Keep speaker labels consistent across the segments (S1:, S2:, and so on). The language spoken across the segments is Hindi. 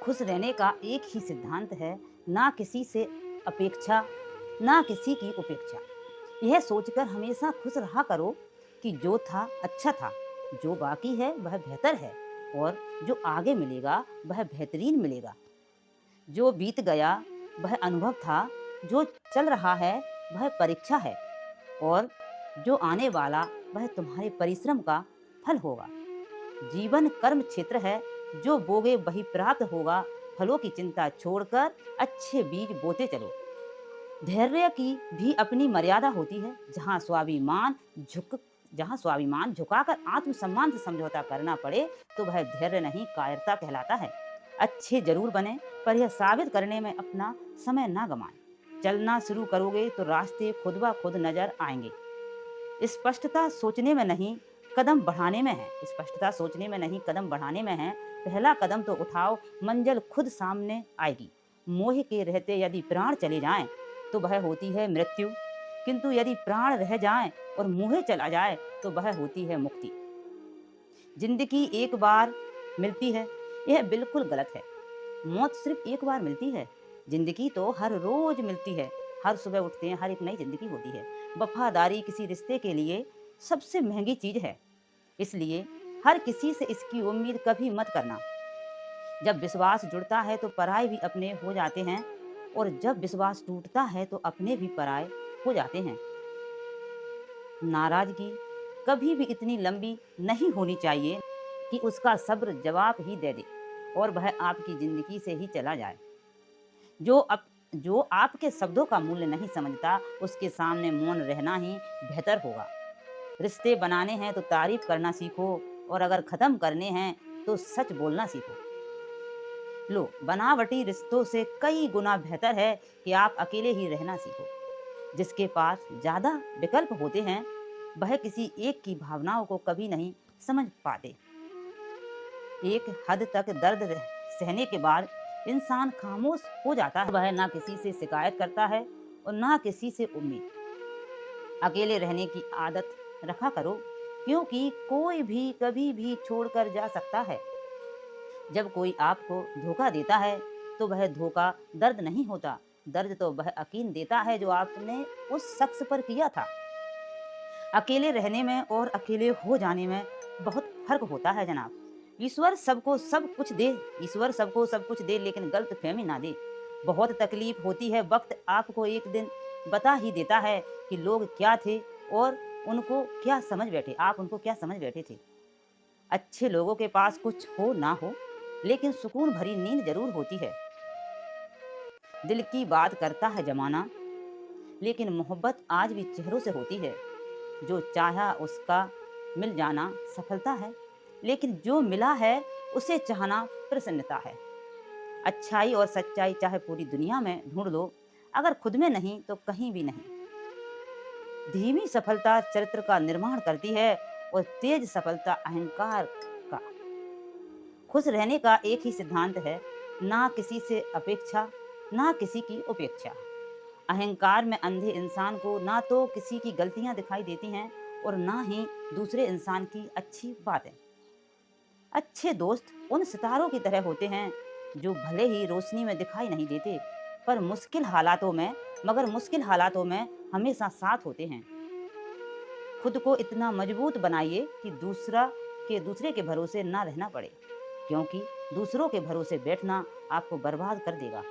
S1: खुश रहने का एक ही सिद्धांत है, ना किसी से अपेक्षा, ना किसी की उपेक्षा। यह सोचकर हमेशा खुश रहा करो कि जो था अच्छा था, जो बाकी है वह बेहतर है और जो आगे मिलेगा वह बेहतरीन मिलेगा। जो बीत गया वह अनुभव था, जो चल रहा है वह परीक्षा है और जो आने वाला वह तुम्हारे परिश्रम का फल होगा। जीवन कर्म क्षेत्र है, जो बोगे वही प्राप्त होगा। फलों की चिंता छोड़कर अच्छे बीज बोते चलो। धैर्य की भी अपनी मर्यादा होती है। जहाँ स्वाभिमान झुकाकर आत्मसम्मान से समझौता करना पड़े तो वह धैर्य नहीं, कायरता कहलाता है। अच्छे जरूर बने, पर यह साबित करने में अपना समय ना गमाएं। चलना शुरू करोगे तो रास्ते खुद ब खुद नजर आएंगे। स्पष्टता सोचने में नहीं, कदम बढ़ाने में है। स्पष्टता सोचने में नहीं, कदम बढ़ाने में है। पहला कदम तो उठाओ, मंजिल खुद सामने आएगी। मोह के रहते यदि प्राण चले जाएं तो वह होती है मृत्यु, किंतु यदि प्राण रह जाएं और मोह चला जाए तो वह होती है मुक्ति। जिंदगी एक बार मिलती है, यह बिल्कुल गलत है। मौत सिर्फ एक बार मिलती है, जिंदगी तो हर रोज मिलती है। हर सुबह उठते हैं, हर एक नई जिंदगी होती है। वफादारी किसी रिश्ते के लिए सबसे महंगी चीज है, इसलिए हर किसी से इसकी उम्मीद कभी मत करना। जब विश्वास जुड़ता है तो पराये भी अपने हो जाते हैं, और जब विश्वास टूटता है तो अपने भी पराये हो जाते हैं। नाराजगी कभी भी इतनी लंबी नहीं होनी चाहिए कि उसका सब्र जवाब ही दे दे और वह आपकी जिंदगी से ही चला जाए। जो आपके शब्दों का मूल्य नहीं समझता, उसके सामने मौन रहना ही बेहतर होगा। रिश्ते बनाने हैं तो तारीफ करना सीखो, और अगर खत्म करने हैं तो सच बोलना सीखो। लो, बनावटी रिश्तों से कई गुना बेहतर है कि आप अकेले ही रहना सीखो। जिसके पास ज्यादा विकल्प होते हैं वह किसी एक की भावनाओं को कभी नहीं समझ पाते। एक हद तक दर्द सहने के बाद इंसान खामोश हो जाता है। वह ना किसी से शिकायत करता है और ना किसी से उम्मीद। अकेले रहने की आदत रखा करो, क्योंकि कोई भी कभी भी छोड़कर जा सकता है। जब कोई आपको धोखा देता है तो वह धोखा दर्द नहीं होता, दर्द तो वह यकीन देता है जो आपने उस शख्स पर किया था। अकेले रहने में और अकेले हो जाने में बहुत फर्क होता है जनाब। ईश्वर सबको सब कुछ दे, ईश्वर सबको सब कुछ दे, लेकिन गलत फहमी ना दे। बहुत तकलीफ होती है, वक्त आपको एक दिन बता ही देता है कि लोग क्या थे और उनको क्या समझ बैठे, आप उनको क्या समझ बैठे थे। अच्छे लोगों के पास कुछ हो ना हो, लेकिन सुकून भरी नींद जरूर होती है। दिल की बात करता है जमाना, लेकिन मोहब्बत आज भी चेहरों से होती है। जो चाहा उसका मिल जाना सफलता है, लेकिन जो मिला है उसे चाहना प्रसन्नता है। अच्छाई और सच्चाई चाहे पूरी दुनिया में ढूंढ लो, अगर खुद में नहीं तो कहीं भी नहीं। धीमी सफलता चरित्र का निर्माण करती है और तेज सफलता अहंकार का। खुश रहने का एक ही सिद्धांत है, ना किसी से अपेक्षा, ना किसी की उपेक्षा। अहंकार में अंधे इंसान को ना तो किसी की गलतियां दिखाई देती हैं और ना ही दूसरे इंसान की अच्छी बातें। अच्छे दोस्त उन सितारों की तरह होते हैं जो भले ही रोशनी में दिखाई नहीं देते, पर मुश्किल हालातों में हमेशा साथ होते हैं। खुद को इतना मजबूत बनाइए कि दूसरे के भरोसे ना रहना पड़े, क्योंकि दूसरों के भरोसे बैठना आपको बर्बाद कर देगा।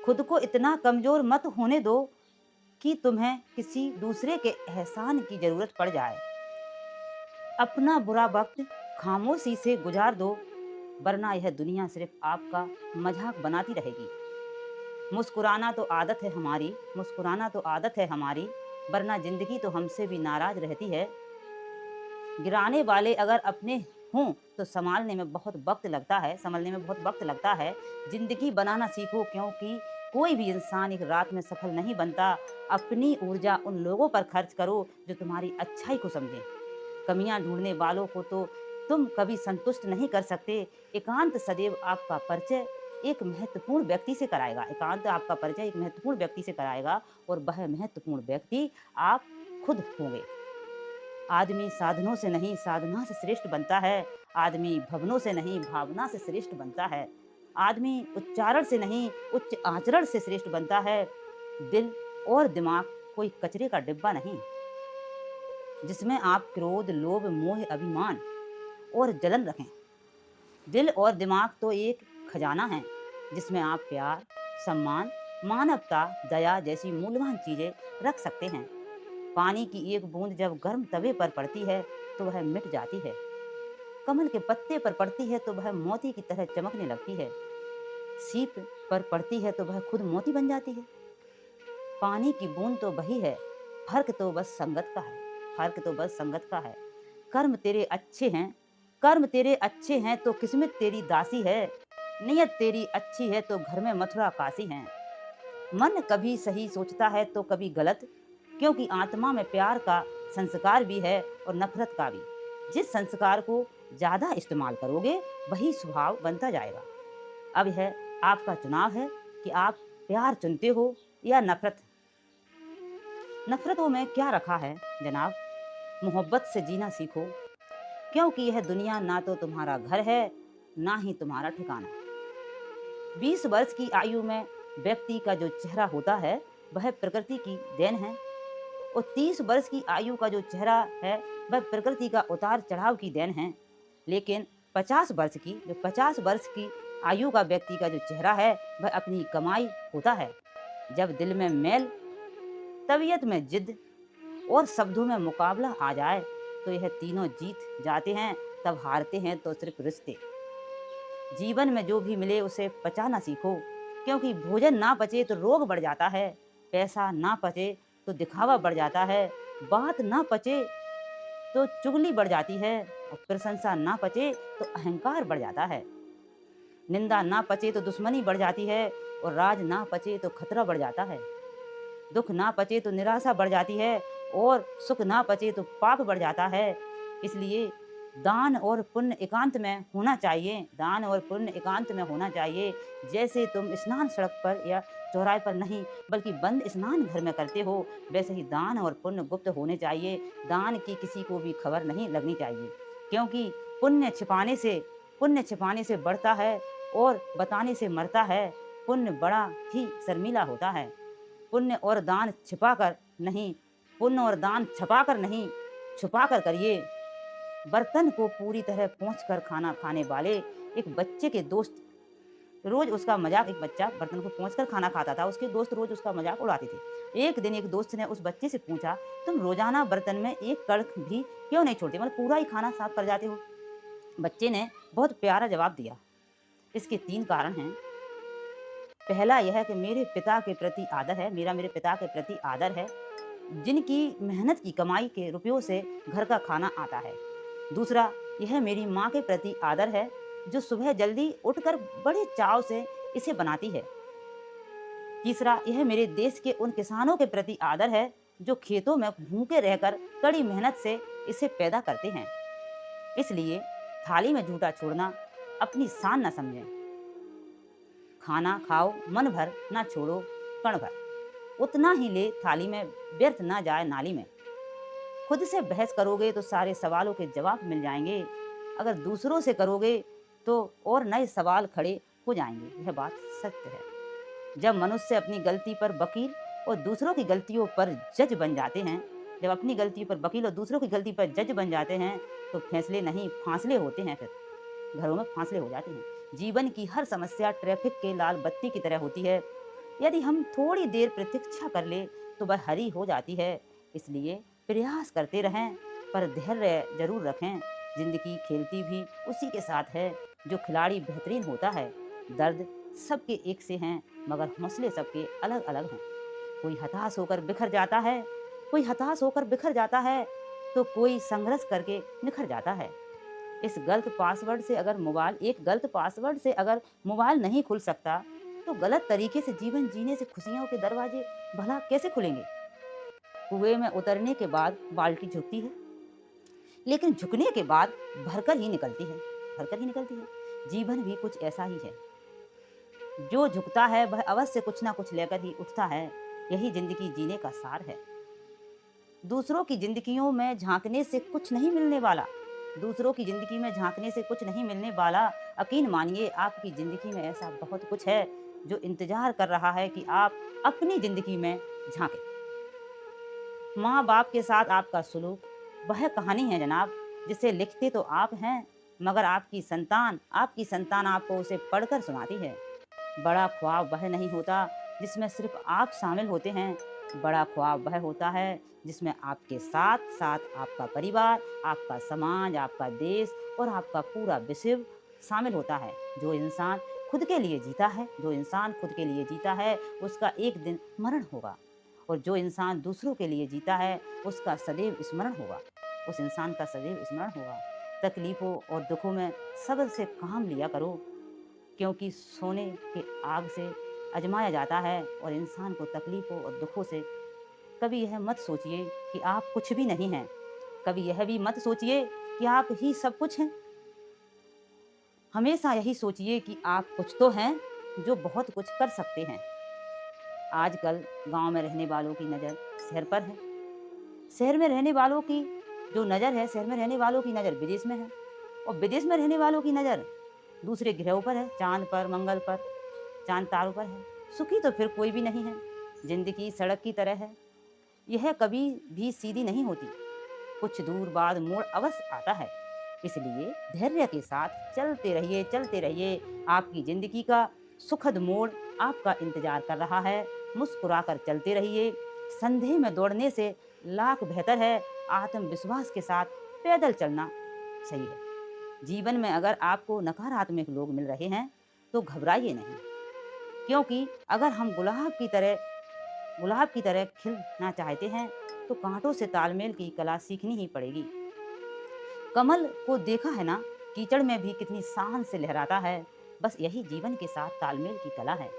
S1: खुद को इतना कमजोर मत होने दो कि तुम्हें किसी दूसरे के एहसान की जरूरत पड़ जाए। अपना बुरा वक्त खामोशी से गुजार दो, वरना यह दुनिया सिर्फ आपका मजाक बनाती रहेगी। मुस्कुराना तो आदत है हमारी, वरना जिंदगी तो हमसे भी नाराज रहती है। गिराने वाले अगर अपने हों तो संभलने में बहुत वक्त लगता है। जिंदगी बनाना सीखो, क्योंकि कोई भी इंसान एक रात में सफल नहीं बनता। अपनी ऊर्जा उन लोगों पर खर्च करो जो तुम्हारी अच्छाई को समझें। कमियां ढूंढने वालों को तो तुम कभी संतुष्ट नहीं कर सकते। एकांत सदैव आपका परिचय एक महत्वपूर्ण व्यक्ति से कराएगा। और वह महत्वपूर्ण व्यक्ति आप खुद होंगे। आदमी साधनों से नहीं, साधना से श्रेष्ठ बनता है। आदमी भवनों से नहीं, भावना से श्रेष्ठ बनता है। आदमी उच्चारण से नहीं, उच्च आचरण से श्रेष्ठ बनता है। दिल और दिमाग कोई कचरे का डिब्बा नहीं, जिसमें आप क्रोध, लोभ, मोह, अभिमान और जलन रखें। दिल और दिमाग तो एक खजाना है, जिसमें आप प्यार, सम्मान, मानवता, दया जैसी मूल्यवान चीजें रख सकते हैं। पानी की एक बूंद जब गर्म तवे पर पड़ती है तो वह मिट जाती है। कमल के पत्ते पर पड़ती है तो वह मोती की तरह चमकने लगती है। सीप पर पड़ती है तो वह खुद मोती बन जाती है। पानी की बूंद तो वही है, फर्क तो बस संगत का है, फर्क तो बस संगत का है। कर्म तेरे अच्छे हैं, कर्म तेरे अच्छे हैं तो किस्मत तेरी दासी है। नियत तेरी अच्छी है तो घर में मथुरा काशी है। मन कभी सही सोचता है तो कभी गलत, क्योंकि आत्मा में प्यार का संस्कार भी है और नफरत का भी। जिस संस्कार को ज़्यादा इस्तेमाल करोगे वही स्वभाव बनता जाएगा। अब यह आपका चुनाव है कि आप प्यार चुनते हो या नफरत। नफरतों में क्या रखा है जनाब? मोहब्बत से जीना सीखो, क्योंकि यह दुनिया ना तो तुम्हारा घर है, ना ही तुम्हारा ठिकाना। 20 वर्ष की आयु में व्यक्ति का जो चेहरा होता है वह प्रकृति की देन है, और 30 वर्ष की आयु का जो चेहरा है वह प्रकृति का उतार चढ़ाव की देन है। लेकिन 50 वर्ष की आयु का व्यक्ति का जो चेहरा है वह अपनी कमाई होता है। जब दिल में मैल, तबीयत में जिद और शब्दों में मुकाबला आ जाए तो यह तीनों जीत जाते हैं, तब हारते हैं तो सिर्फ रिश्ते। जीवन में जो भी मिले उसे पचाना सीखो, क्योंकि भोजन ना पचे तो रोग बढ़ जाता है, पैसा ना पचे तो दिखावा बढ़ जाता है, बात ना पचे तो चुगली बढ़ जाती है, और प्रशंसा ना पचे तो अहंकार बढ़ जाता है। निंदा ना पचे तो दुश्मनी बढ़ जाती है, और राज ना पचे तो खतरा बढ़ जाता है। दुख ना पचे तो निराशा बढ़ जाती है, और सुख ना पचे तो पाप बढ़ जाता है। इसलिए दान और पुण्य एकांत में होना चाहिए, दान और पुण्य एकांत में होना चाहिए। जैसे तुम स्नान सड़क पर या चौराहे पर नहीं बल्कि बंद स्नान घर में करते हो, वैसे ही दान और पुण्य गुप्त होने चाहिए। दान की किसी को भी खबर नहीं लगनी चाहिए, क्योंकि पुण्य छिपाने से बढ़ता है और बताने से मरता है। पुण्य बड़ा ही शर्मीला होता है। पुण्य और दान छिपाकर नहीं, पुण्य और दान छपाकर नहीं, छुपाकर करिए। बर्तन को पूरी तरह पहुँचकर खाना खाने वाले एक बच्चे के दोस्त रोज उसका मजाक एक बच्चा बर्तन को पहुँचकर खाना खाता था, उसके दोस्त रोज उसका मजाक उड़ाते थे। एक दिन एक दोस्त ने उस बच्चे से पूछा, तुम रोजाना बर्तन में एक कड़क भी क्यों नहीं छोड़ते, मतलब पूरा ही खाना साफ कर जाते हो? बच्चे ने बहुत प्यारा जवाब दिया, इसके 3 कारण हैं। पहला यह है कि मेरे पिता के प्रति आदर है, मेरे पिता के प्रति आदर है, जिनकी मेहनत की कमाई के रुपयों से घर का खाना आता है। दूसरा, यह मेरी माँ के प्रति आदर है, जो सुबह जल्दी उठकर बड़े चाव से इसे बनाती है। तीसरा, यह मेरे देश के उन किसानों के प्रति आदर है, जो खेतों में भूखे रहकर कड़ी मेहनत से इसे पैदा करते हैं। इसलिए थाली में झूठा छोड़ना अपनी शान न समझें। खाना खाओ मन भर, ना छोड़ो कण भर। उतना ही ले थाली में, व्यर्थ ना जाए नाली में। खुद से बहस करोगे तो सारे सवालों के जवाब मिल जाएंगे, अगर दूसरों से करोगे तो और नए सवाल खड़े हो जाएंगे। यह बात सत्य है। जब मनुष्य अपनी गलती पर वकील और दूसरों की गलतियों पर जज बन जाते हैं, जब अपनी गलती पर वकील और दूसरों की गलती पर जज बन जाते हैं तो फैसले नहीं फासले होते हैं, फिर घरों में फासले हो जाते हैं। जीवन की हर समस्या ट्रैफिक के लाल बत्ती की तरह होती है, यदि हम थोड़ी देर प्रतीक्षा कर ले तो वह हरी हो जाती है। इसलिए प्रयास करते रहें, पर धैर्य जरूर रखें। जिंदगी खेलती भी उसी के साथ है जो खिलाड़ी बेहतरीन होता है। दर्द सबके एक से हैं, मगर हौसले सबके अलग अलग हैं। कोई हताश होकर बिखर जाता है, तो कोई संघर्ष करके निखर जाता है। एक गलत पासवर्ड से अगर मोबाइल नहीं खुल सकता तो गलत तरीके से जीवन जीने से खुशियों के दरवाजे भला कैसे खुलेंगे? कुएं में उतरने के बाद बाल्टी झुकती है, लेकिन झुकने के बाद भरकर ही निकलती है। जीवन भी कुछ ऐसा ही है। जो झुकता है वह अवश्य कुछ ना कुछ लेकर ही उठता है। यही जिंदगी जीने का सार है। दूसरों की जिंदगियों में झांकने से कुछ नहीं मिलने वाला। दूसरों की ज़िंदगी में झाँकने से कुछ नहीं मिलने वाला। यकीन मानिए आपकी ज़िंदगी में ऐसा बहुत कुछ है जो इंतज़ार कर रहा है कि आप अपनी ज़िंदगी में झाँकें। माँ-बाप के साथ आपका सुलूक वह कहानी है जनाब, जिसे लिखते तो आप हैं, मगर आपकी संतान आपको उसे पढ़कर सुनाती है। बड़ा ख्वाब वह नहीं होता जिसमें सिर्फ़ आप शामिल होते हैं, बड़ा ख्वाब वह होता है जिसमें आपके साथ-साथ आपका परिवार, आपका समाज, आपका देश और आपका पूरा विश्व शामिल होता है। जो इंसान खुद के लिए जीता है, उसका एक दिन मरण होगा। और जो इंसान दूसरों के लिए जीता है उसका सदैव स्मरण होगा, उस इंसान का सदैव स्मरण होगा। तकलीफ़ों और दुखों में सब्र से काम लिया करो, क्योंकि सोने के आग से आजमाया जाता है। और इंसान को तकलीफ़ों और दुखों से कभी यह मत सोचिए कि आप कुछ भी नहीं हैं, कभी यह भी मत सोचिए कि आप ही सब कुछ हैं। हमेशा यही सोचिए कि आप कुछ तो हैं जो बहुत कुछ कर सकते हैं। आजकल गांव में रहने वालों की नज़र शहर पर है, शहर में रहने वालों की जो नज़र है, शहर में रहने वालों की नज़र विदेश में है, और विदेश में रहने वालों की नज़र दूसरे ग्रहों पर है, चांद पर, मंगल पर, चांद तारों पर है। सुखी तो फिर कोई भी नहीं है। जिंदगी सड़क की तरह है, यह कभी भी सीधी नहीं होती, कुछ दूर बाद मोड़ अवश्य आता है। इसलिए धैर्य के साथ चलते रहिए। आपकी जिंदगी का सुखद मोड़ आपका इंतजार कर रहा है। मुस्कुराकर चलते रहिए। संदेह में दौड़ने से लाख बेहतर है आत्मविश्वास के साथ पैदल चलना सही है। जीवन में अगर आपको नकारात्मक लोग मिल रहे हैं तो घबराइए नहीं, क्योंकि अगर हम गुलाब की तरह खिलना चाहते हैं तो कांटों से तालमेल की कला सीखनी ही पड़ेगी। कमल को देखा है ना, कीचड़ में भी कितनी शान से लहराता है। बस यही जीवन के साथ तालमेल की कला है।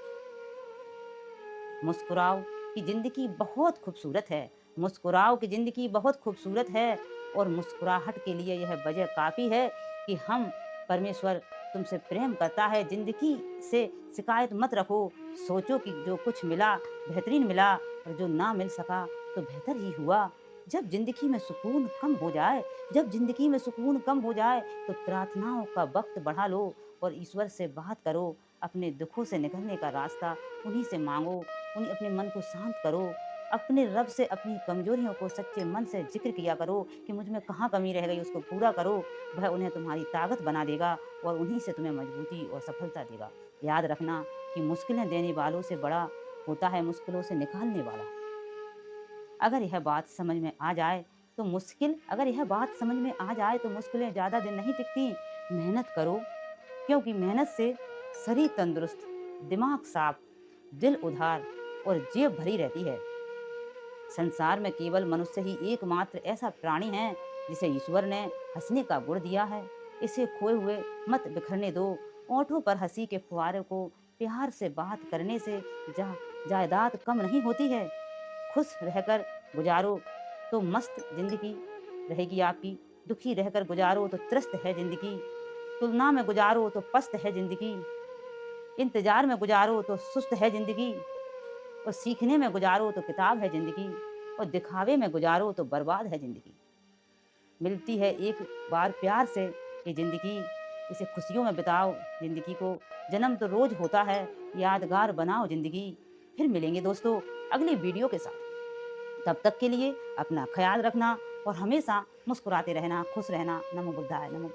S1: मुस्कुराओ कि जिंदगी बहुत खूबसूरत है, मुस्कुराओ कि जिंदगी बहुत खूबसूरत है। और मुस्कुराहट के लिए यह वजह काफ़ी है कि हम परमेश्वर तुमसे प्रेम करता है। जिंदगी से शिकायत मत रखो, सोचो कि जो कुछ मिला बेहतरीन मिला, और जो ना मिल सका तो बेहतर ही हुआ। जब जिंदगी में सुकून कम हो जाए, तो प्रार्थनाओं का वक्त बढ़ा लो और ईश्वर से बात करो। अपने दुखों से निकलने का रास्ता उन्हीं से मांगो, अपने मन को शांत करो। अपने रब से अपनी कमजोरियों को सच्चे मन से जिक्र किया करो कि मुझ में कहाँ कमी रह गई, उसको पूरा करो। वह उन्हें तुम्हारी ताकत बना देगा और उन्हीं से तुम्हें मजबूती और सफलता देगा। याद रखना कि मुश्किलें देने वालों से बड़ा होता है मुश्किलों से निकालने वाला। अगर यह बात समझ में आ जाए तो मुश्किलें ज़्यादा दिन नहीं टिकती। मेहनत करो, क्योंकि मेहनत से शरीर तंदुरुस्त, दिमाग साफ, दिल उदार और जेब भरी रहती है। संसार में केवल मनुष्य ही एकमात्र ऐसा प्राणी है जिसे ईश्वर ने हंसने का गुण दिया है। इसे खोए हुए मत बिखरने दो। ओंठों पर हंसी के फुहारे को प्यार से बात करने से जायदाद कम नहीं होती है। खुश रहकर गुजारो तो मस्त जिंदगी रहेगी आपकी, दुखी रहकर गुजारो तो त्रस्त है जिंदगी, तुलना में गुजारो तो पस्त है जिंदगी, इंतजार में गुजारो तो सुस्त है जिंदगी, और सीखने में गुजारो तो किताब है जिंदगी, और दिखावे में गुजारो तो बर्बाद है जिंदगी। मिलती है एक बार प्यार से ये जिंदगी, इसे खुशियों में बिताओ जिंदगी को। जन्म तो रोज होता है, यादगार बनाओ जिंदगी। फिर मिलेंगे दोस्तों अगली वीडियो के साथ। तब तक के लिए अपना ख्याल रखना और हमेशा मुस्कुराते रहना, खुश रहना। नमो बुद्धाय, नमो